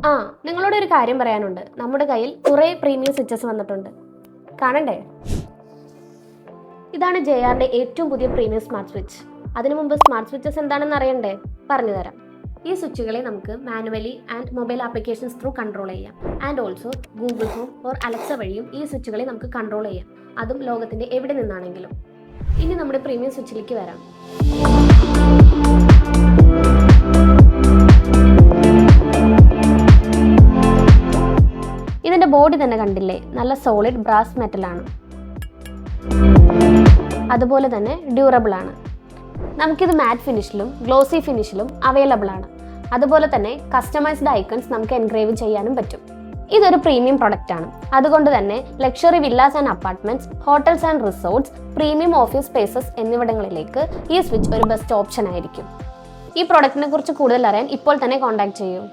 ആ നിങ്ങളോട് ഒരു കാര്യം പറയാനുണ്ട്. നമ്മുടെ കയ്യിൽ കുറേ പ്രീമിയം സ്വിച്ചസ് വന്നിട്ടുണ്ട്. കാണണ്ടേ? ഇതാണ് JRന്റെ ഏറ്റവും പുതിയ പ്രീമിയം സ്മാർട്ട് സ്വിച്ച്. അതിനു മുമ്പ് സ്മാർട്ട് സ്വിച്ചസ് എന്താണെന്ന് അറിയണ്ടേ? പറഞ്ഞുതരാം. ഈ സ്വിച്ചുകളെ നമുക്ക് manually and mobile applications through control ചെയ്യാം. And also Google home or Alexa വഴിയും ഈ സ്വിച്ചുകളെ നമുക്ക് കൺട്രോൾ ചെയ്യാം. അതും ലോകത്തിന്റെ എവിടെ നിന്നാണെങ്കിലും. ഇനി നമ്മുടെ പ്രീമിയം സ്വിച്ചിലേക്ക് വരാം. ഇതിന്റെ ബോഡി തന്നെ കണ്ടില്ലേ? നല്ല സോളിഡ് ബ്രാസ് മെറ്റലാണ്. അതുപോലെ തന്നെ ഡ്യൂറബിൾ ആണ്. നമുക്കിത് മാറ്റ് ഫിനിഷിലും ഗ്ലോസി ഫിനിഷിലും അവൈലബിൾ ആണ്. അതുപോലെ തന്നെ കസ്റ്റമൈസ്ഡ് ഐക്കൺസ് നമുക്ക് എൻഗ്രേവ് ചെയ്യാനും പറ്റും. ഇതൊരു പ്രീമിയം പ്രൊഡക്റ്റ് ആണ്. അതുകൊണ്ട് തന്നെ luxury villas and apartments, hotels and resorts, premium office spaces എന്നിവിടങ്ങളിലേക്ക് ഈ സ്വിച്ച് ഒരു ബെസ്റ്റ് ഓപ്ഷൻ ആയിരിക്കും. ഈ പ്രൊഡക്റ്റിനെ കുറിച്ച് കൂടുതൽ അറിയാൻ ഇപ്പോൾ തന്നെ കോൺടാക്ട് ചെയ്യൂ.